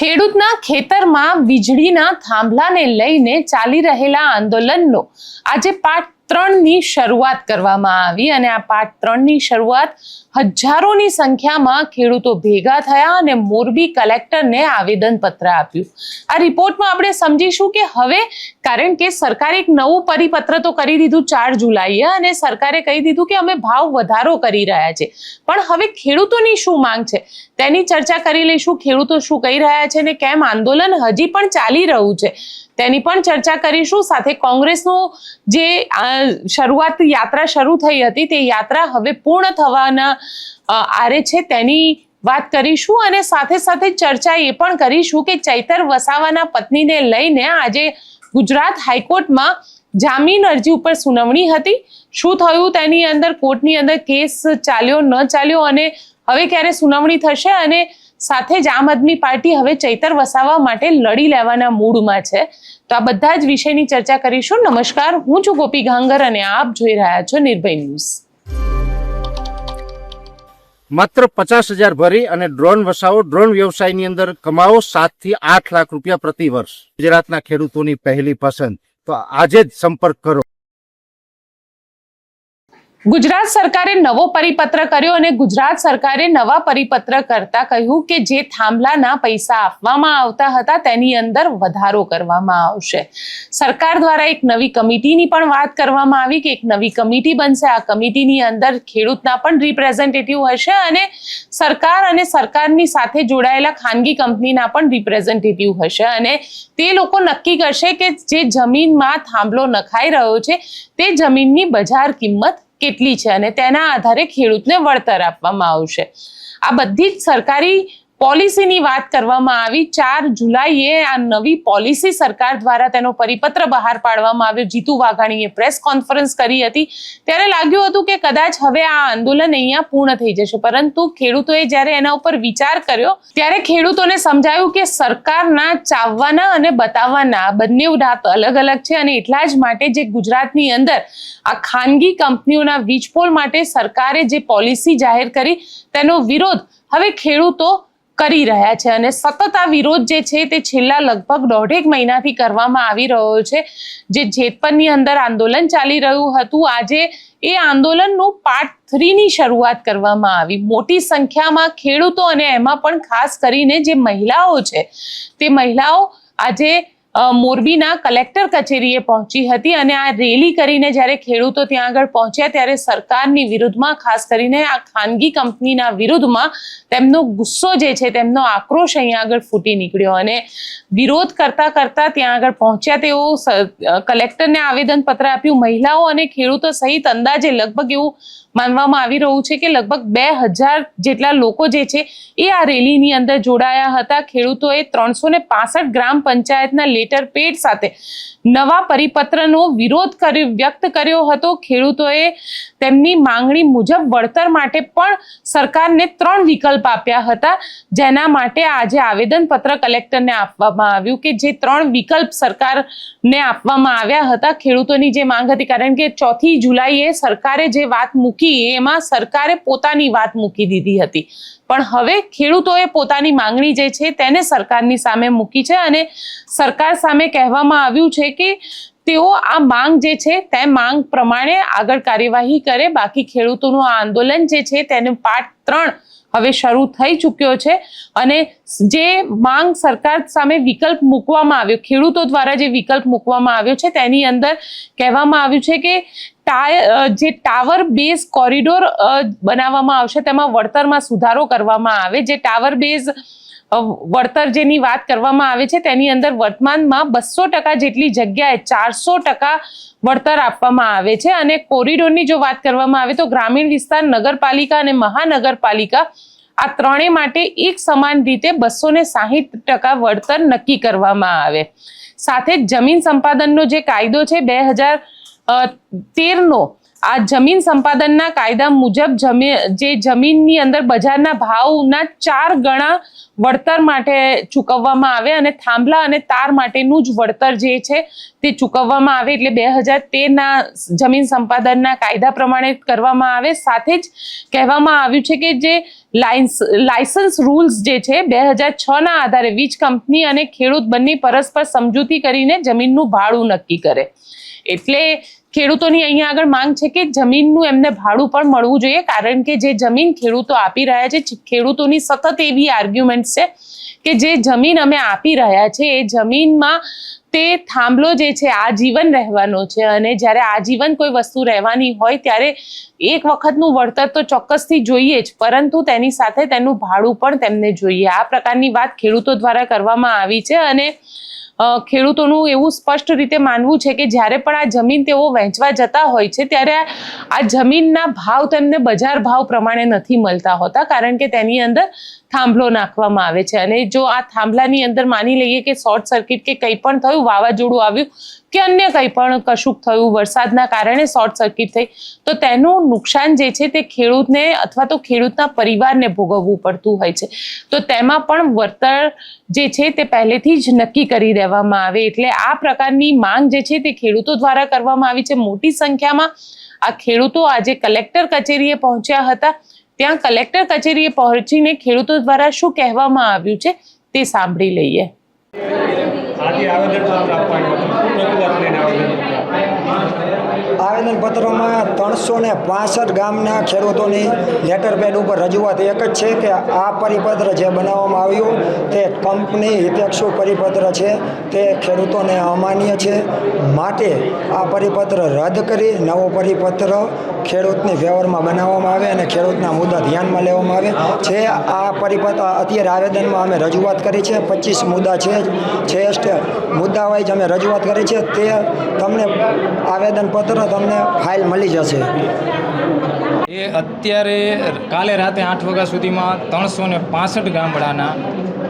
ખેડૂતના ખેતરમાં વીજળીના થાંભલાને લઈને ચાલી રહેલા આંદોલનનો આજે પાર્ટ 3 ની શરૂઆત કરવામાં આવી અને આ પાર્ટ 3 ની શરૂઆત હજારોની સંખ્યામાં ખેડૂતો ભેગા થયા અને મોરબી કલેક્ટરને આવેદનપત્ર આપ્યું। આ રિપોર્ટમાં આપણે સમજીશું કે હવે કારણ કે સરકારે એક નવું પરિપત્ર તો કરી દીધું 4 જુલાઈએ અને સરકારે કહી દીધું કે અમે ભાવ વધારો કરી રહ્યા છે, પણ હવે ખેડૂતોની શું માંગ છે તેની ચર્ચા કરી લઈશું। ખેડૂતો શું કહી રહ્યા છે અને કેમ આંદોલન હજી પણ ચાલી રહ્યું છે તેની પણ ચર્ચા કરીશું। સાથે કોંગ્રેસનું જે શરૂઆત યાત્રા શરૂ થઈ હતી તે યાત્રા હવે પૂર્ણ થવાના આરે છે તેની વાત કરીશું અને સાથે સાથે ચર્ચા એ પણ કરીશું કે ચૈતર વસાવાના પત્નીને લઈને આજે ગુજરાત હાઈકોર્ટમાં જામીન અરજી ઉપર સુનાવણી હતી। શું થયું તેની અંદર કોર્ટની અંદર કેસ ચાલ્યો ન ચાલ્યો અને હવે ક્યારે સુનાવણી થશે અને સાથે જ આમ આદમી પાર્ટી હવે ચૈતર વસાવા માટે લડી લેવાના મૂડમાં છે, તો આ બધા જ વિષયની ચર્ચા કરીશું। નમસ્કાર, હું છું ગોપી ગાંગર અને આપ જોઈ રહ્યા છો નિર્ભય ન્યૂઝ। માત્ર 50,000 ભરી અને ડ્રોન વસાવો, ડ્રોન વ્યવસાયની અંદર કમાવો 7 થી 8 લાખ રૂપિયા પ્રતિ વર્ષ। ગુજરાતના ખેડૂતોની પહેલી પસંદ, તો આજે જ સંપર્ક કરો। ગુજરાત સરકારે નવો પરિપત્ર કર્યો અને ગુજરાત સરકારે નવા પરિપત્ર કરતા કહ્યું કે જે થાંભલાના પૈસા આપવામાં આવતા હતા તેની અંદર વધારો કરવામાં આવશે। સરકાર દ્વારા એક નવી કમિટીની પણ વાત કરવામાં આવી કે એક નવી કમિટી બનશે। આ કમિટીની અંદર ખેડૂતના પણ રિપ્રેઝેન્ટેટિવ હશે અને સરકારની સાથે જોડાયેલા ખાનગી કંપનીના પણ રિપ્રેઝેન્ટેટિવ હશે અને તે લોકો નક્કી કરશે કે જે જમીનમાં થાંભલો નખાઈ રહ્યો છે તે જમીનની બજાર કિંમત કેટલી છે અને તેના આધારે ખેડૂતને વળતર આપવામાં આવશે। આ બધી જ સરકારી પોલિસીની વાત કરવામાં આવી। 4 જુલાઈએ આ નવી પોલિસી સરકાર દ્વારા તેનો પરિપત્ર બહાર પાડવામાં આવ્યો। જીતુ વાઘાણીએ પ્રેસ કોન્ફરન્સ કરી હતી ત્યારે લાગ્યું હતું કે કદાચ હવે આ આંદોલન અહીંયા પૂર્ણ થઈ જશે, પરંતુ ખેડૂતોએ જ્યારે એના ઉપર વિચાર કર્યો ત્યારે ખેડૂતોને સમજાયું કે સરકારના ચાવવાના અને બતાવવાના બંને વાત અલગ અલગ છે અને એટલા જ માટે જે ગુજરાતની અંદર આ ખાનગી કંપનીઓના વીજપોલ માટે સરકારે જે પોલિસી જાહેર કરી તેનો વિરોધ હવે ખેડૂતો કરી રહ્યા છે અને સતત આ વિરોધ જે છે તે છેલ્લા લગભગ 1.5 મહિનાથી કરવામાં આવી રહ્યો છે। જે જેતપરની અંદર આંદોલન ચાલી રહ્યું હતું, આજે એ આંદોલનનું પાર્ટ 3 ની શરૂઆત કરવામાં આવી। મોટી સંખ્યામાં ખેડૂતો અને એમાં પણ ખાસ કરીને જે મહિલાઓ છે તે મહિલાઓ આજે મોરબીના કલેક્ટર કચેરીએ પહોંચી હતી અને આ રેલી કરીને જ્યારે ખેડૂતો ત્યાં આગળ પહોંચ્યા ત્યારે સરકારની વિરુદ્ધમાં, ખાસ કરીને આ ખાનગી કંપનીના વિરુદ્ધમાં તેમનો ગુસ્સો જે છે, તેમનો આક્રોશ અહીંયા આગળ ફૂટી નીકળ્યો અને વિરોધ કરતા કરતા ત્યાં આગળ પહોંચ્યા તેઓ કલેક્ટરને આવેદનપત્ર આપ્યું। મહિલાઓ અને ખેડૂતો સહિત અંદાજે લગભગ એવું માનવામાં આવી રહ્યું છે કે લગભગ 2000 જેટલા લોકો જે છે એ આ રેલીની અંદર જોડાયા હતા। ખેડૂતોએ 365 ગ્રામ પંચાયતના લેટર પેડ સાથે નવા પરિપત્રનો વિરોધ વ્યક્ત કર્યો હતો। ખેડૂતોએ તેમની માંગણી મુજબ વળતર માટે પણ સરકારને 3 વિકલ્પ આપ્યા હતા, જેના માટે આજે આવેદનપત્ર કલેક્ટરને આપવામાં આવ્યું કે જે 3 વિકલ્પ સરકારને આપવામાં આવ્યા હતા। ખેડૂતોની જે માંગ હતી, કારણ કે 4 જુલાઈએ સરકારે જે વાત મૂકી એમાં સરકારે પોતાની વાત મૂકી દીધી હતી, પણ હવે ખેડૂતોએ પોતાની માંગણી જે છે તેને સરકારની સામે મૂકી છે અને સરકાર સામે કહેવામાં આવ્યું છે કે તેઓ આ માંગ જે છે તે માંગ પ્રમાણે આગળ કાર્યવાહી કરે। બાકી ખેડૂતોનું આ આંદોલન જે છે તેનું પાર્ટ 3 હવે શરૂ થઈ ચૂક્યો છે અને જે માંગ સરકાર સામે વિકલ્પ મૂકવામાં આવ્યો, ખેડૂતો દ્વારા જે વિકલ્પ મૂકવામાં આવ્યો છે તેની અંદર કહેવામાં આવ્યું છે કે જે ટાવર બેઝ કોરિડોર બનાવવામાં આવશે તેમાં વળતરમાં સુધારો કરવામાં આવે। જે ટાવર બેઝ વળતર જેની વાત કરવામાં આવે છે તેની અંદર વર્તમાનમાં 200% જેટલી જગ્યાએ 400% વળતર આપવામાં આવે છે અને કોરિડોરની જો વાત કરવામાં આવે તો ગ્રામીણ વિસ્તાર, નગરપાલિકા અને મહાનગરપાલિકા આ ત્રણેય માટે એક સમાન રીતે 260% વળતર નક્કી કરવામાં આવે। સાથે જ જમીન સંપાદનનો જે કાયદો છે 2013નો, આ જમીન સંપાદનના કાયદા મુજબ જે જમીનની અંદર બજારના ભાવના 4 ગણા વળતર માટે ચૂકવવામાં આવે અને થાંભલા અને તાર માટેનું જ વળતર જે છે તે ચૂકવવામાં આવે, એટલે 2013ના જમીન સંપાદનના કાયદા પ્રમાણે કરવામાં આવે. સાથે જ કહેવામાં આવ્યું છે કે જે લાયસન્સ રૂલ્સ જે છે 2006ના આધારે વીજ કંપની અને ખેડૂત બંને પરસ્પર સમજૂતી કરીને જમીનનું ભાડું નક્કી કરે. એટલે ખેડૂતોની અહીંયા આગળ માંગ છે કે જમીનનું એમને ભાડું પણ મળવું જોઈએ, કારણ કે જે જમીન ખેડૂતો આપી રહ્યા છે, ખેડૂતોની સતત એવી આર્ગ્યુમેન્ટ છે કે જે જમીન અમે આપી રહ્યા છે એ જમીનમાં તે થાંભલો જે છે આજીવન રહેવાનો છે, અને જ્યારે આજીવન કોઈ વસ્તુ રહેવાની હોય ત્યારે એક વખતનું વળતર તો ચોક્કસથી જોઈએ જ, પરંતુ તેની સાથે તેનું ભાડું પણ તેમને જોઈએ. આ પ્રકારની વાત ખેડૂતો દ્વારા કરવામાં આવી છે અને ખેડૂતોનું એવું સ્પષ્ટ રીતે માનવું છે કે જ્યારે પણ આ જમીન તેઓ વહેંચવા જતા હોય છે ત્યારે આ જમીનના ભાવ તેમને બજાર ભાવ પ્રમાણે નથી મળતા હોતા, કારણ કે તેની અંદર થાંભલો નાખવામાં આવે છે. અને જો આ થાંભલાની અંદર માની લઈએ કે શોર્ટ સર્કિટ કે કંઈ પણ થયું, વાવાઝોડું આવ્યું કે અન્ય કંઈ પણ કશુંક થયું, વરસાદના કારણે શોર્ટ સર્કિટ થઈ, તો તેનું નુકસાન જે છે તે ખેડૂતને અથવા તો ખેડૂતના પરિવારને ભોગવવું પડતું હોય છે. તો તેમાં પણ વળતર જે છે તે પહેલેથી જ નક્કી કરી દેવામાં આવે. એટલે આ પ્રકારની માંગ જે છે તે ખેડૂતો દ્વારા કરવામાં આવી છે. મોટી સંખ્યામાં આ ખેડૂતો આજે કલેક્ટર કચેરીએ પહોંચ્યા હતા. ત્યાં કલેક્ટર કચેરીએ પહોંચીને ખેડૂતો દ્વારા શું કહેવામાં આવ્યું છે તે સાંભળી લઈએ. આવેદનપત્રમાં 365 ગામના ખેડૂતોની લેટર પેડ ઉપર રજૂઆત એક જ છે કે આ પરિપત્ર જે બનાવવામાં આવ્યું તે કંપની હિતેક્ષુ પરિપત્ર છે, તે ખેડૂતોને અમાન્ય છે. માટે આ પરિપત્ર રદ કરી નવો પરિપત્ર ખેડૂતની ફેવરમાં બનાવવામાં આવે અને ખેડૂતના મુદ્દા ધ્યાનમાં લેવામાં આવે છે. આ પરિપત્ર અત્યારે આવેદનમાં અમે રજૂઆત કરી છે, 25 મુદ્દા છે મુદ્દા વાઇઝ અમે રજૂઆત કરી છે. તે તમને આવેદનપત્ર તમને ફાઇલ મળી જશે. એ અત્યારે કાલે રાતે 8 વાગ્યા સુધીમાં 365 ગામડાના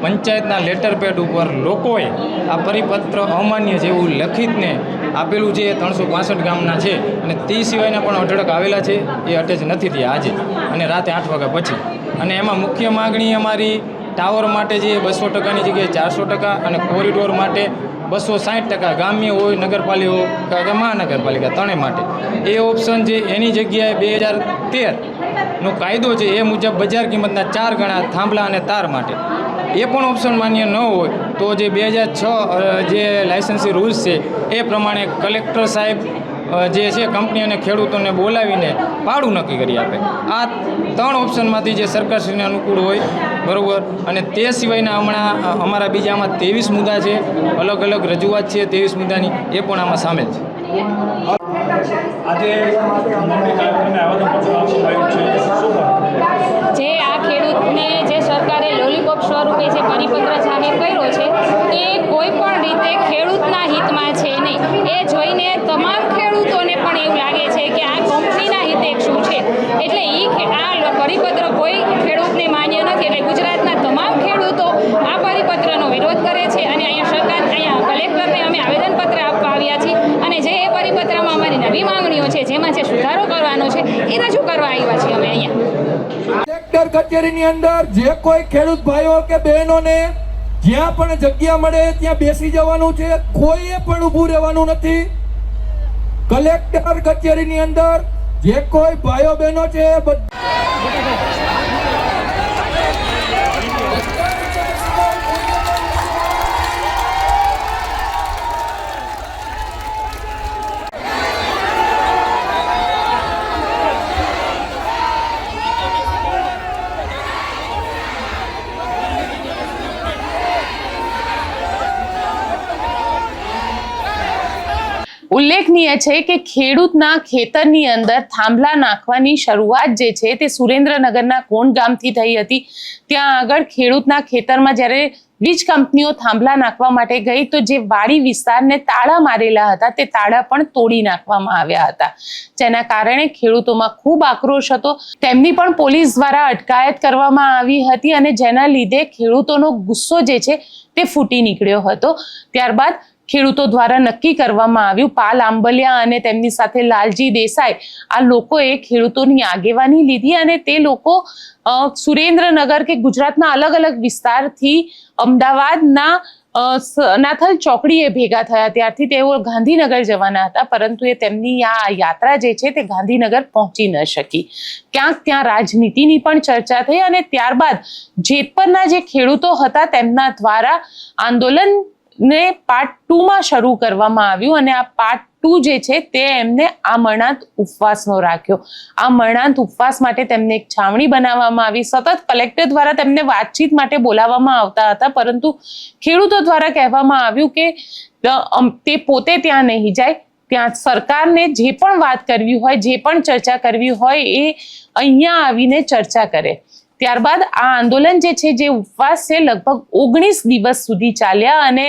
પંચાયતના લેટર પેડ ઉપર લોકોએ આ પરિપત્ર અમાન્ય છે એવું લખિતને આપેલું છે. 365 ગામના છે અને તે સિવાયના પણ અઢળક આવેલા છે, એ અટેચ નથી થયા આજે અને રાતે 8 વાગ્યા પછી. અને એમાં મુખ્ય માગણી અમારી ટાવર માટે જે 200%ની જગ્યાએ 400% અને કોરિડોર માટે 260%, ગામ્ય હોય નગરપાલિકા કે મહાનગરપાલિકા ત્રણેય માટે એ ઓપ્શન છે. એની જગ્યાએ 2013નો કાયદો છે એ મુજબ બજાર કિંમતના 4 ગણા થાંભલા અને તાર માટે એ પણ ઓપ્શન માન્ય ન હોય તો જે 2006 જે લાયસન્સી રૂલ્સ છે એ પ્રમાણે કલેક્ટર સાહેબ જે છે કંપની અને ખેડૂતોને બોલાવીને ભાડું નક્કી કરી આપે. આ 3 ઓપ્શનમાંથી જે સરકારશ્રીને અનુકૂળ હોય, બરાબર. અને તે સિવાયના હમણાં અમારા બીજામાં 23 મુદ્દા છે, અલગ અલગ રજૂઆત છે 23 મુદ્દાની, એ પણ આમાં સામેલ છે. આજે જે આ ખેડૂતને જે સરકારે લોલીપોપ સ્વરૂપે જે પરિપત્ર જાહેર કર્યો છે એ કોઈ પણ રીતે ખેડૂતના હિતમાં છે નહીં. એ જોઈને તમામ ખેડૂતોને પણ એવું લાગે છે કે આ કંપનીના હિતે શું છે, એટલે આ પરિપત્ર કોઈ ખેડૂતને માન્ય નથી. એટલે ગુજરાતના તમામ ખેડૂતો આ પરિપત્રનો વિરોધ કરે છે અને અહીંયા કલેક્ટરને અમે આવેદનપત્ર આપવા આવ્યા છીએ અને જે એ પરિપત્રમાં અમારી નવી માંગણીઓ છે, જેમાં જે સુધારો કરવાનો છે એ રજૂ કરવા આવ્યા છીએ અમે અહીંયા. કલેક્ટર કચેરીની અંદર જે કોઈ ખેડૂત ભાઈઓ કે બહેનોને જ્યાં પણ જગ્યા મળે ત્યાં બેસી જવાનું છે, કોઈએ પણ ઊભું રહેવાનું નથી. કલેક્ટર કચેરીની અંદર જે કોઈ ભાઈઓ બહેનો છે ઉલ્લેખનીય છે કે ખેડૂતના ખેતરની અંદર થાંભલા નાખવાની શરૂઆત જે છે તે સુરેન્દ્રનગરના કોણ ગામથી થઈ હતી. ત્યાં આગળ ખેડૂતના ખેતરમાં જ્યારે વીજ કંપનીઓ થાંભલા નાખવા માટે ગઈ તો જે વાડી વિસ્તારને તાળા મારેલા હતા તે તાળા પણ તોડી નાખવામાં આવ્યા હતા, જેના કારણે ખેડૂતોમાં ખૂબ આક્રોશ હતો. તેમની પણ પોલીસ દ્વારા અટકાયત કરવામાં આવી હતી અને જેના લીધે ખેડૂતોનો ગુસ્સો જે છે તે ફૂટી નીકળ્યો હતો. ત્યારબાદ ખેડૂતો દ્વારા નક્કી કરવામાં આવ્યું. પાલ આંબલિયા અને તેમની સાથે લાલજી દેસાઈ આ લોકોએ ખેડૂતોની આગેવાની લીધી અને તે લોકો સુરેન્દ્રનગર કે ગુજરાતના અલગ અલગ વિસ્તારથી અમદાવાદના નાથલ ચોકડીએ ભેગા થયા. ત્યારથી તેઓ ગાંધીનગર જવાના હતા, પરંતુ એ તેમની આ યાત્રા જે છે તે ગાંધીનગર પહોંચી ન શકી. ક્યાંક ત્યાં રાજનીતિની પણ ચર્ચા થઈ અને ત્યારબાદ જેતપરના જે ખેડૂતો હતા તેમના દ્વારા આંદોલનને પાર્ટ 2માં શરૂ કરવામાં આવ્યું અને આ પાર્ટ 2 જે છે તે એમને આમરણાંત ઉપવાસનો રાખ્યો. આમરણાંત ઉપવાસ માટે તેમને એક છાવણી બનાવવામાં આવી. સતત કલેક્ટર દ્વારા તેમને વાતચીત માટે બોલાવવામાં આવતા હતા, પરંતુ ખેડૂતો દ્વારા કહેવામાં આવ્યું કે તે પોતે ત્યાં નહીં જાય, ત્યાં સરકારને જે પણ વાત કરવી હોય, જે પણ ચર્ચા કરવી હોય એ અહીંયા આવીને ચર્ચા કરે. ત્યારબાદ આ આંદોલન જે છે, જે ઉપવાસ છે, લગભગ 19 દિવસ સુધી ચાલ્યા અને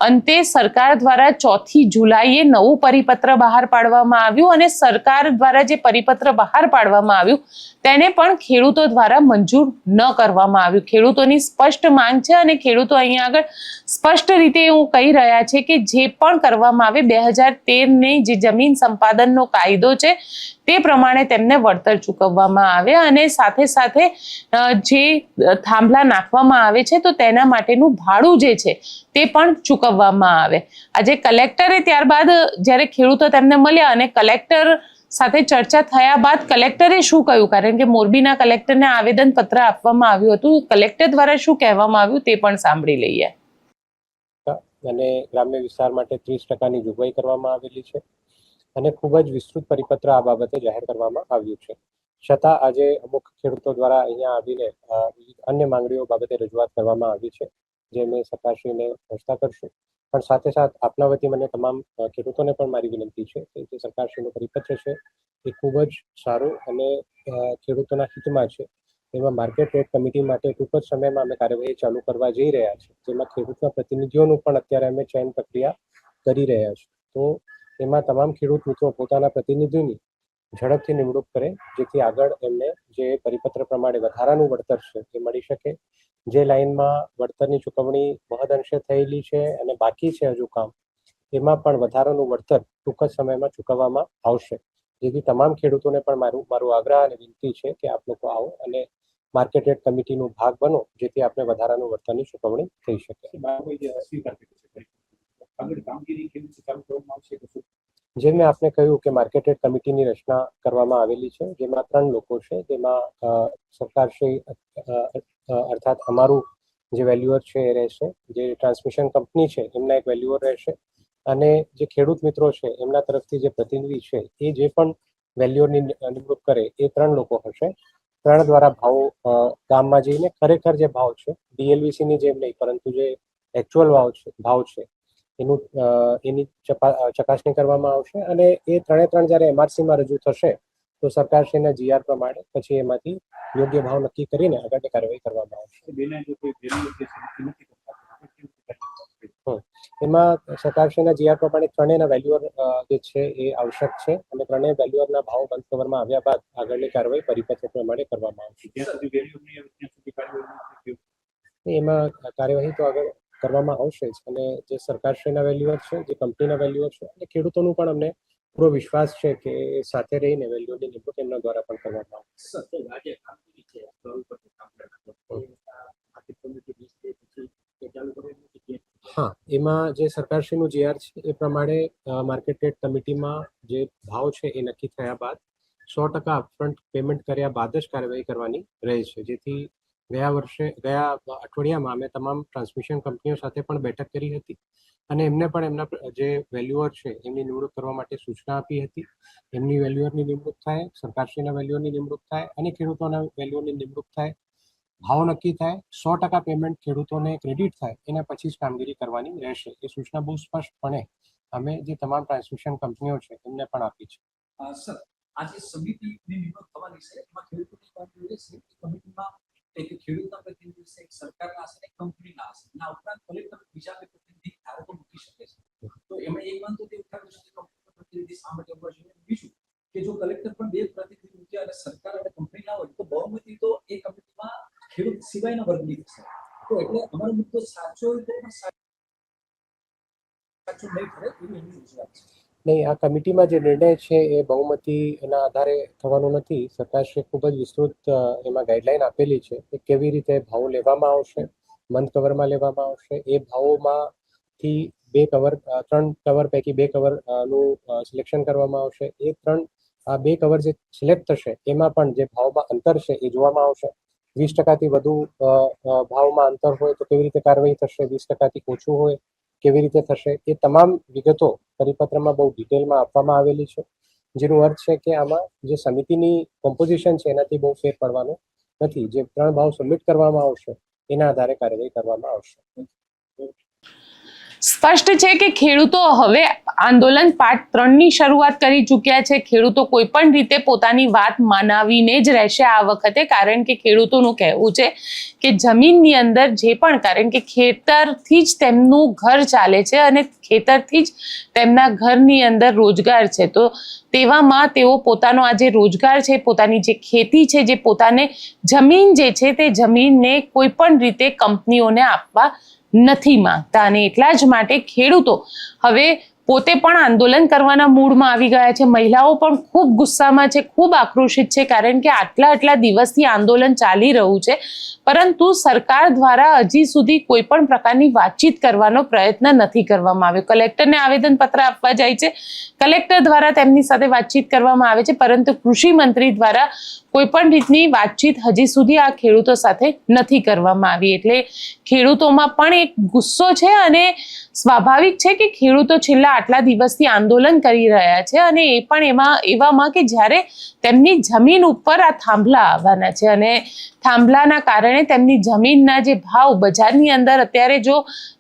અંતે સરકાર દ્વારા 4 જુલાઈએ નવું પરિપત્ર બહાર પાડવામાં આવ્યું અને સરકાર દ્વારા જે પરિપત્ર બહાર પાડવામાં આવ્યું તેને પણ ખેડૂતો દ્વારા મંજૂર ન કરવામાં આવ્યું. ખેડૂતોની સ્પષ્ટ માંગ છે અને ખેડૂતો અહીંયા આગળ સ્પષ્ટ રીતે એવું કહી રહ્યા છે કે જે પણ કરવામાં આવે 2013ની જે જમીન સંપાદનનો કાયદો છે તે પ્રમાણે તેમને વળતર ચૂકવવામાં આવે અને સાથે સાથે જે થાંભલા નાખવામાં આવે છે તો તેના માટેનું ભાડું જે છે તે પણ ચૂકવવામાં આવે. આજે કલેક્ટરે ત્યારબાદ જ્યારે ખેડૂતો તેમને મળ્યા અને કલેક્ટર સાથે ચર્ચા થયા બાદ કલેક્ટરે શું કહ્યું, કારણ કે મોરબીના કલેક્ટરને આવેદન પત્ર આપવામાં આવ્યું હતું, કલેક્ટર દ્વારા શું કહેવામાં આવ્યું તે પણ સાંભળી લઈએ. અને ગ્રામ્ય વિસ્તાર માટે 30%ની જોગવાઈ કરવામાં આવેલી છે અને ખૂબ જ વિસ્તૃત પરિપત્ર આ બાબતે જાહેર કરવામાં આવ્યું છે. છતાં આજે અમુક ખેડૂતો દ્વારા અહીંયા આવીને અન્ય માંગણીઓ બાબતે રજૂઆત કરવામાં આવી છે, જે મેં સરકારશ્રીને પહોંચતા કરશું. પણ સાથે સાથ આપના વતી મને તમામ ખેડૂતોને પણ મારી વિનંતી છે કે જે સરકારશ્રીનો પરિપત્ર છે એ ખૂબ જ સારું અને ખેડૂતોના હિતમાં છે. એમાં માર્કેટ રેટ કમિટી માટે ટૂંક જ સમયમાં અમે કાર્યવાહી ચાલુ કરવા જઈ રહ્યા છીએ, જેમાં ખેડૂતના પ્રતિનિધિઓનું પણ અત્યારે અમે ચયન પ્રક્રિયા કરી રહ્યા છીએ. તો એમાં તમામ ખેડૂત મિત્રો પોતાના પ્રતિનિધિની ઝડપથી નિમણૂક કરે, જેથી આગળ એમને જે પરિપત્ર પ્રમાણે વધારાનું વળતર છે એ મળી શકે. જે લાઇનમાં વળતરની ચૂકવણી મહદઅંશે થયેલી છે અને બાકી છે હજુ કામ, એમાં પણ વધારાનું વળતર ટૂંક જ સમયમાં ચૂકવવામાં આવશે. જેથી તમામ ખેડૂતોને પણ મારું આગ્રહ અને વિનંતી છે કે આપ લોકો આવો અને માર્કેટ રેટ કમિટીનો ભાગ બનો, જેથી આપણે વધારાનું વળતરની ચૂકવણી થઈ શકે. જે મેં આપને કહ્યું કે માર્કેટ રેટ કમિટીની રચના કરવામાં આવેલી છે, જેમાં 3 લોકો છે. જેમાં સરકારશ્રી અર્થાત અમારું જે વેલ્યુઅર છે એ રહેશે, જે ટ્રાન્સમિશન કંપની છે એમના એક વેલ્યુઅર રહેશે અને જે ખેડૂત મિત્રો છે એમના તરફથી જે પ્રતિનિધિ છે એ જે પણ વેલ્યુઅરની નિમણૂક કરે એ 3 લોકો હશે. 3 દ્વારા ભાવ ગામમાં જઈને ખરેખર જે ભાવ છે ડીએલવીસીની જેમ નહીં, પરંતુ જે એકચ્યુઅલ ભાવ છે એની ચકાસણી કરવામાં આવશે અને એ 3 જ્યારે એમઆરસીમાં રજૂ થશે તો સરકારશ્રીના જીઆર પ્રમાણે પછી એમાંથી યોગ્ય ભાવ નક્કી કરીને આગળની કાર્યવાહી કરવામાં આવશે. એમાં સરકારશ્રીના જીઆર પ્રમાણે 3 વેલ્યુઅર જે છે એ આવશ્યક છે અને 3 વેલ્યુઅરના ભાવ બંધ કરવામાં આવ્યા બાદ આગળની કાર્યવાહી પરિપત્ર પ્રમાણે કરવામાં આવશે. એમાં કાર્યવાહી તો આગળ કરવામાં આવશે જ અને જે સરકારશ્રીના વેલ્યુઅર છે, જે કંપનીના વેલ્યુઅર છે અને ખેડૂતોનું પણ અમને પૂરો વિશ્વાસ છે કે સાથે રહીને વેલ્યુઅરની નિમણૂક એમના દ્વારા પણ કરવામાં આવશે. હા, એમાં જે સરકારશ્રીનું જીઆર છે એ પ્રમાણે માર્કેટ રેટ કમિટીમાં જે ભાવ છે એ નક્કી થયા બાદ 100% અપફ્રન્ટ પેમેન્ટ કર્યા બાદ જ કાર્યવાહી કરવાની રહે છે. જેથી ગયા અઠવાડિયામાં અમે તમામ ટ્રાન્સમિશન કંપનીઓ સાથે પણ બેઠક કરી હતી અને એમને પણ એમના જે વેલ્યુઅર છે એમની નિમણૂક કરવા માટે સૂચના આપી હતી. એમની વેલ્યુઅરની નિમણૂક થાય, સરકારશ્રીના વેલ્યુઅરની નિમણૂક થાય અને ખેડૂતોના વેલ્યુઅરની નિમણૂક થાય, ભાવ નક્કી થાય, 100% પેમેન્ટ ખેડૂતોને ક્રેડિટ થાય, એના પછી જ કામગીરી કરવાની રહેશે. એ સૂચના બહુ સ્પષ્ટપણે અમે જે તમામ ટ્રાન્સમિશન કંપનીઓ છે એમને પણ આપી છે. સર, આજે સમિતિની નિમણૂક થવાની છે, એમાં ખેડૂતોની વાત જોઈએ છે કે કમિટીમાં એક ખેડૂતના પ્રતિનિધિ છે, એક સરકારના હશે, એક કંપનીના હશે. એના ઉપરાંત કલેક્ટર બીજા બે પ્રતિનિધિ ધારકો મૂકી શકે છે. તો એમાં એક વાંધો તે ઉઠાવ્યો છે કે કંપનીનો પ્રતિનિધિ શા માટે ઉભા છે. બીજું કે જો કલેક્ટર પણ 2 પ્રતિનિધિ મૂક્યા અને સરકાર અને કંપની ના હોય તો બહુમતી તો એ કંપનીમાં ખેડૂત સિવાયના વર્ગની થશે. તો એટલે અમારો મુદ્દો સાચો હોય તો પણ પાછું નહીં ફરે એવી એમની રજૂઆત છે. નહીં, આ કમિટીમાં જે નિર્ણય છે એ બહુમતીના આધારે થવાનો નથી. સરકારશ્રીએ ખૂબ જ વિસ્તૃત એમાં ગાઈડલાઈન આપેલી છે કે કેવી રીતે ભાવો લેવામાં આવશે, મંથ કવરમાં લેવામાં આવશે. એ ભાવોમાંથી 3 કવર પૈકી 2 કવરનું સિલેક્શન કરવામાં આવશે. એ 2 કવર જે સિલેક્ટ થશે એમાં પણ જે ભાવમાં અંતર છે એ જોવામાં આવશે. 20%થી વધુ ભાવમાં અંતર હોય તો કેવી રીતે કાર્યવાહી થશે, 20%થી ઓછું હોય કેવી રીતે થશે, એ તમામ વિગતો પરિપત્રમાં બહુ ડિટેલમાં આપવામાં આવેલી છે. જેનો અર્થ છે કે આમાં જે સમિતિની કોમ્પોઝિશન છે એનાથી બહુ ફેર પડવાનો નથી. જે 3 ભાવ સબમિટ કરવામાં આવશે એના આધારે કાર્યવાહી કરવામાં આવશે. સ્પષ્ટ છે કે ખેડૂતો હવે આંદોલન પાર્ટ 3ની શરૂઆત કરી ચૂક્યા છે. ખેડૂતો કોઈ પણ રીતે પોતાની વાત માનાવીને જ રહેશે આ વખતે, કારણ કે ખેડૂતોનું કહેવું છે કે જમીનની અંદર જે પણ, કારણ કે ખેતરથી જ તેમનું ઘર ચાલે છે અને ખેતરથી જ તેમના ઘરની અંદર રોજગાર છે. તો તેવામાં તેઓ પોતાનો આ જે રોજગાર છે, પોતાની જે ખેતી છે, જે પોતાને જમીન જે છે તે જમીનને કોઈ પણ રીતે કંપનીઓને આપવા નથી માંગતા અને એટલા જ માટે ખેડૂતો હવે પોતે પણ આંદોલન કરવાના મૂડમાં આવી ગયા છે. મહિલાઓ પણ ખૂબ ગુસ્સામાં છે, ખૂબ આક્રોશિત છે, કારણ કે આટલા દિવસથી આંદોલન ચાલી રહ્યું છે, પરંતુ સરકાર દ્વારા હજી સુધી કોઈ પણ પ્રકારની વાતચીત કરવાનો પ્રયત્ન નથી કરવામાં આવ્યો. કલેક્ટરને આવેદનપત્ર આપવા જાય છે, કલેક્ટર દ્વારા તેમની સાથે વાતચીત કરવામાં આવે છે, પરંતુ કૃષિ મંત્રી દ્વારા કોઈ પણ રીતની વાતચીત હજી સુધી આ ખેડૂતો સાથે નથી કરવામાં આવી. એટલે ખેડૂતોમાં પણ એક ગુસ્સો છે અને સ્વાભાવિક છે કે ખેડૂતો છેલ્લા આટલા દિવસથી આંદોલન કરી રહ્યા છે અને એ પણ એવામાં કે જ્યારે તેમની જમીન ઉપર આ થાંભલા આવવાના છે અને થાંભલાના કારણે તેમની જમીનના જે ભાવ બજારની અંદર અત્યારે જો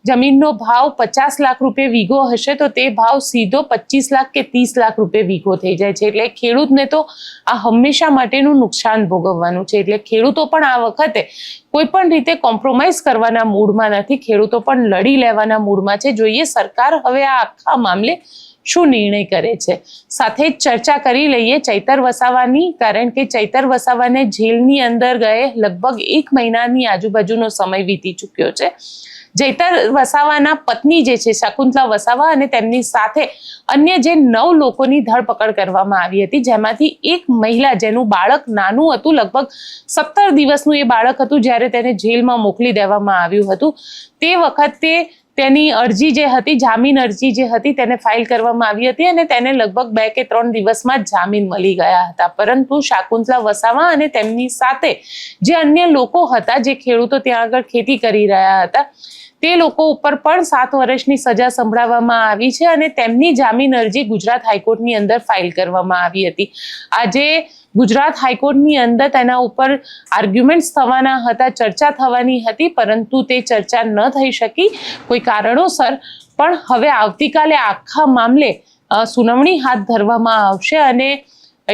જમીનનો ભાવ 50 લાખ રૂપિયા વીઘો હશે તો તે ભાવ સીધો 25 લાખ કે 30 લાખ રૂપિયા વીઘો થઈ જાય છે. એટલે ખેડૂતને તો આ હંમેશા માટેનું નુકસાન ભોગવવાનું છે. એટલે ખેડૂતો પણ આ વખતે કોઈ પણ રીતે કોમ્પ્રોમાઇઝ કરવાના મૂડમાં નથી. ખેડૂતો પણ લડી લેવાના મૂડમાં છે. જોઈએ સરકાર હવે આ આખા મામલે શું નિર્ણય કરે છે. સાથે જ ચર્ચા કરી લઈએ ચૈતર વસાવાની, કારણ કે ચૈતર વસાવાને જેલની અંદર ગયે લગભગ 1 મહિનાની આજુબાજુનો સમય વીતી ચૂક્યો છે. ચૈતર વસાવાના પત્ની જે છે શકુંતલા વસાવા અને તેમની સાથે અન્ય જે 9 લોકોની ધરપકડ કરવામાં આવી હતી, જેમાંથી એક મહિલા જેનું બાળક નાનું હતું, લગભગ 17 દિવસનું એ બાળક હતું જ્યારે તેને જેલમાં મોકલી દેવામાં આવ્યું હતું. તે વખતે તેની અરજી જે હતી, જામીન અરજી જે હતી તેને ફાઇલ કરવામાં આવી હતી અને તેને લગભગ 2 કે 3 દિવસમાં જ જામીન મળી ગયા હતા. પરંતુ શકુંતલા વસાવા અને તેમની સાથે જે અન્ય લોકો હતા, જે ખેડૂતો ત્યાં આગળ ખેતી કરી રહ્યા હતા, તે લોકો ઉપર પણ 7 વર્ષની સજા સંભળાવવામાં આવી છે અને તેમની જામીન અરજી ગુજરાત હાઈકોર્ટની અંદર ફાઇલ કરવામાં આવી હતી. આજે ગુજરાત હાઈકોર્ટની અંદર તેના ઉપર આર્ગ્યુમેન્ટ્સ થવાના હતા, ચર્ચા થવાની હતી, પરંતુ તે ચર્ચા ન થઈ શકી કોઈ કારણોસર. પણ હવે આવતીકાલે આખા મામલે સુનાવણી હાથ ધરવામાં આવશે અને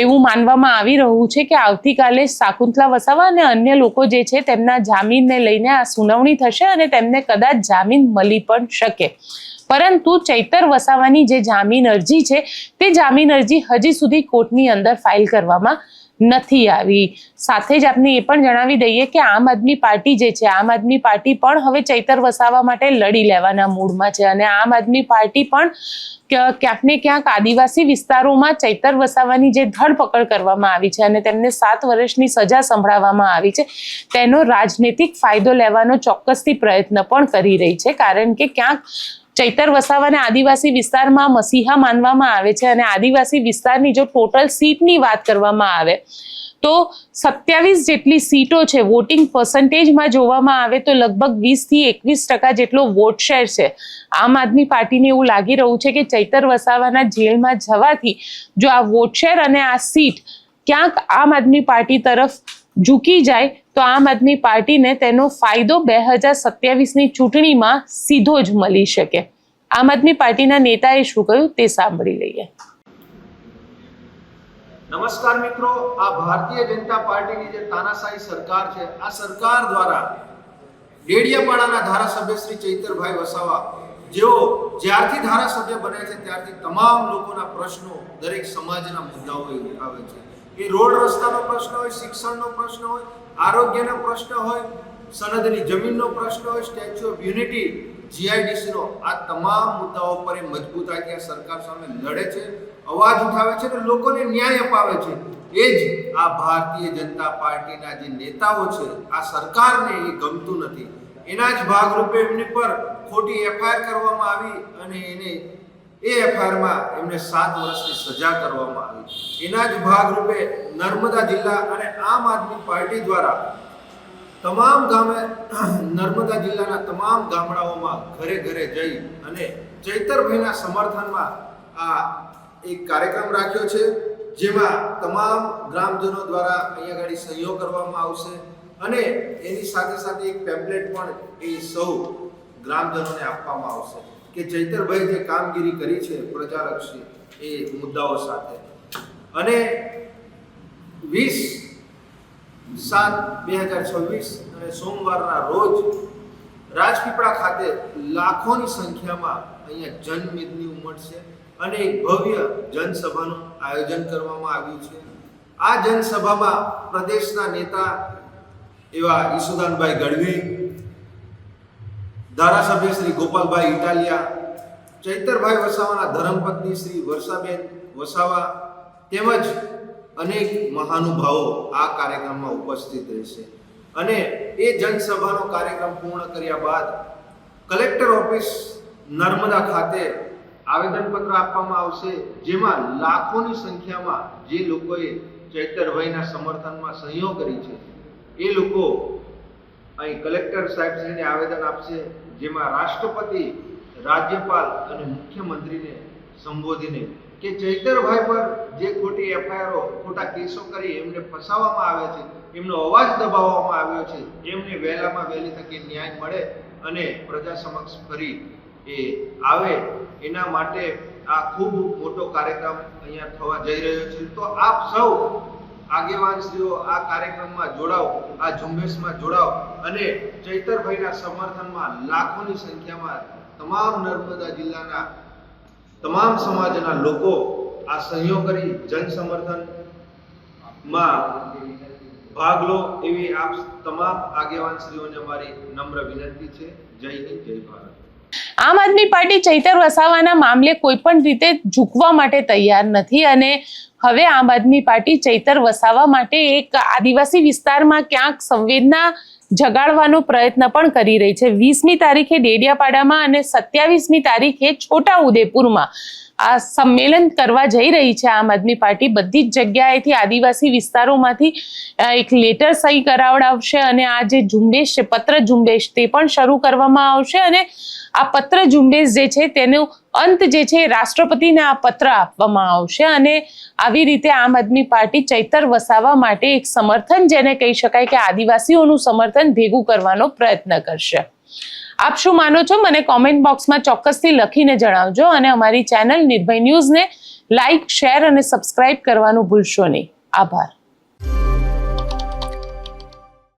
એવું માનવામાં આવી રહ્યું છે કે આવતીકાલે શકુંતલા વસાવા અને અન્ય લોકો જે છે તેમના જામીનને લઈને આ સુનાવણી થશે અને તેમને કદાચ જામીન મળી પણ શકે. પરંતુ ચૈતર વસાવાની જે જામીન અરજી છે તે જામીન અરજી હજી સુધી કોર્ટની અંદર ફાઇલ કરવામાં નથી આવી. સાથે જ આપને એ પણ જણાવી દઈએ કે આમ આદમી પાર્ટી જે છે, આમ આદમી પાર્ટી પણ હવે ચૈતર વસાવા માટે લડી લેવાના મૂડમાં છે અને આમ આદમી પાર્ટી પણ ક્યાંક ને ક્યાંક આદિવાસી વિસ્તારોમાં ચૈતર વસાવાની જે ધરપકડ કરવામાં આવી છે અને તેમને 7 વર્ષની સજા સંભળાવવામાં આવી છે, તેનો રાજનૈતિક ફાયદો લેવાનો ચોક્કસથી પ્રયત્ન પણ કરી રહી છે. કારણ કે ક્યાંક ચૈતર વસાવાને આદિવાસી વિસ્તારમાં મસીહા માનવામાં આવે છે અને આદિવાસી વિસ્તારની જો ટોટલ સીટની વાત કરવામાં આવે તો 27 જેટલી સીટો છે, વોટિંગ પર્સન્ટેજમાં જોવામાં આવે તો લગભગ 20 થી 21% જેટલો વોટ શેર છે. આમ આદમી પાર્ટીને એવું લાગી રહ્યું છે કે ચૈતર વસાવાના જેલમાં જવાથી જો આ વોટ શેર અને આ સીટ ક્યાંક આમ આદમી પાર્ટી તરફ ઝૂકી જાય તો આમ આદમી પાર્ટીને તેનો ફાયદો 2027ની ચૂંટણીમાં સીધો જ મળી શકે. આમ આદમી પાર્ટીના નેતાએ શું કહ્યું તે સાંભળી લઈએ. નમસ્કાર મિત્રો, આ ભારતીય જનતા પાર્ટીની જે તાનાશાહી સરકાર છે, આ સરકાર દ્વારા ડેડિયાપાડાના ધારાસભ્ય શ્રી ચૈતરભાઈ વસાવા, જેઓ જ્યારથી ધારાસભ્ય બન્યા છે ત્યારથી તમામ લોકોના પ્રશ્નો, દરેક સમાજના મુદ્દાઓ ઉઠાવે છે. એ રોડ રસ્તાનો પ્રશ્ન હોય, શિક્ષણનો પ્રશ્ન હોય, આરોગ્યનો પ્રશ્ન હોય, સનદની જમીનનો પ્રશ્ન હોય, સ્ટેચ્યુ ઓફ યુનિટી જીઆઈડીસીનો આ તમામ મુદ્દાઓ પર એ મજબૂતાઈથી આ સરકાર સામે લડે છે, અવાજ ઉઠાવે છે અને લોકોને ન્યાય અપાવે છે. એ જ આ ભારતીય જનતા પાર્ટીના જે નેતાઓ છે, આ સરકારને એ ગમતું નથી. એના જ ભાગરૂપે એમની પર ખોટી એફઆઈઆર કરવામાં આવી અને એ એફઆઈઆરમાં એમને 7 વર્ષની સજા કરવામાં આવી. એના જ ભાગરૂપે નર્મદા જિલ્લા અને આમ આદમી પાર્ટી દ્વારા તમામ નર્મદા જિલ્લાના તમામ ગામડાઓમાં ઘરે ઘરે જઈ અને ચૈતરભાઈના સમર્થનમાં આ એક કાર્યક્રમ રાખ્યો છે, જેમાં તમામ ગ્રામજનો દ્વારા અહીંયા આગળ સહયોગ કરવામાં આવશે અને એની સાથે સાથે એક પેમ્પલેટ પણ એ સૌ ગ્રામજનોને આપવામાં આવશે કે ચૈતરભાઈ જે કામગીરી કરી છે પ્રજાલક્ષી એ મુદ્દાઓ સાથે. અને 20/7/2026 અને સોમવારના રોજ રાજપીપળા ખાતે લાખોની સંખ્યામાં અહીંયા જનમેદની ઉમટશે અને એક ભવ્ય જનસભાનું આયોજન કરવામાં આવ્યું છે. આ જનસભામાં પ્રદેશના નેતા એવા ઈસુદાનભાઈ ગઢવી, ધારાસભ્ય શ્રી ગોપાલભાઈ ઇટાલિયા, ચૈતરભાઈ વસાવાના ધર્મપત્ની શ્રી વર્ષાબેન વસાવા તેમજ અનેક મહાનુભાવો આ કાર્યક્રમમાં ઉપસ્થિત રહેશે. અને એ જનસભાનો કાર્યક્રમ પૂર્ણ કર્યા બાદ કલેક્ટર ઓફિસ નર્મદા ખાતે આવેદનપત્ર આપવામાં આવશે, જેમાં લાખોની સંખ્યામાં જે લોકોએ ચૈતરભાઈના સમર્થનમાં સહીઓ કરી છે એ લોકો અહીં કલેક્ટર સાહેબશ્રીને આવેદન આપશે, જેમાં રાષ્ટ્રપતિ, રાજ્યપાલ અને મુખ્યમંત્રીને સંબોધીને કે ચૈતરભાઈ પર જે ખોટી એફઆઈઆરો, ખોટા કેસો કરી એમને ફસાવવામાં આવે છે, એમનો અવાજ દબાવવામાં આવ્યો છે, એમને વહેલામાં વહેલી તકે ન્યાય મળે અને પ્રજા સમક્ષ ફરી એ આવે, એના માટે આ ખૂબ મોટો કાર્યક્રમ અહીંયા થવા જઈ રહ્યો છે. તો આપ સૌ આગેવાનશ્રીઓ આ કાર્યક્રમમાં જોડાઓ, આ ઝુંબેશમાં જોડાઓ અને ચૈતરભાઈના સમર્થનમાં લાખોની સંખ્યામાં તમામ નર્મદા જિલ્લાના તમામ સમાજના લોકો આ સહયોગ કરી જન સમર્થનમાં ભાગ લો એવી આપ તમામ આગેવાનશ્રીઓને અમારી નમ્ર વિનંતી છે. જય હિન્દ, જય ભારત. આમ આદમી પાર્ટી ચૈતર વસાવાના મામલે કોઈ પણ રીતે ઝૂકવા માટે તૈયાર નથી અને હવે આમ આદમી પાર્ટી ચૈતર વસાવા માટે એક આદિવાસી વિસ્તારમાં ક્યાંક સંવેદના જગાડવાનો પ્રયત્ન પણ કરી રહી છે. 20મી તારીખે ડેડિયાપાડામાં અને 27મી તારીખે છોટાઉદેપુરમાં આ સંમેલન કરવા જઈ રહી છે આમ આદમી પાર્ટી. બધી જ જગ્યાએથી આદિવાસી વિસ્તારોમાંથી એક લેટર સહી કરાવડાવશે અને આ જે ઝુંબેશ છે, પત્ર ઝુંબેશ, તે પણ શરૂ કરવામાં આવશે અને આ પત્ર ઝુંબેશ જે છે તેનો અંત જે છે રાષ્ટ્રપતિને આ પત્ર આપવામાં આવશે અને આવી રીતે આમ આદમી પાર્ટી ચૈતર વસાવા માટે એક સમર્થન, જેને કહી શકાય કે આદિવાસીઓનું સમર્થન ભેગું કરવાનો પ્રયત્ન કરશે. આપ શું માનો છો મને કોમેન્ટ બોક્સમાં ચોક્કસથી લખીને જણાવજો અને અમારી ચેનલ નિર્ભય ન્યૂઝને લાઇક, શેર અને સબસ્ક્રાઇબ કરવાનું ભૂલશો નહીં. આભાર.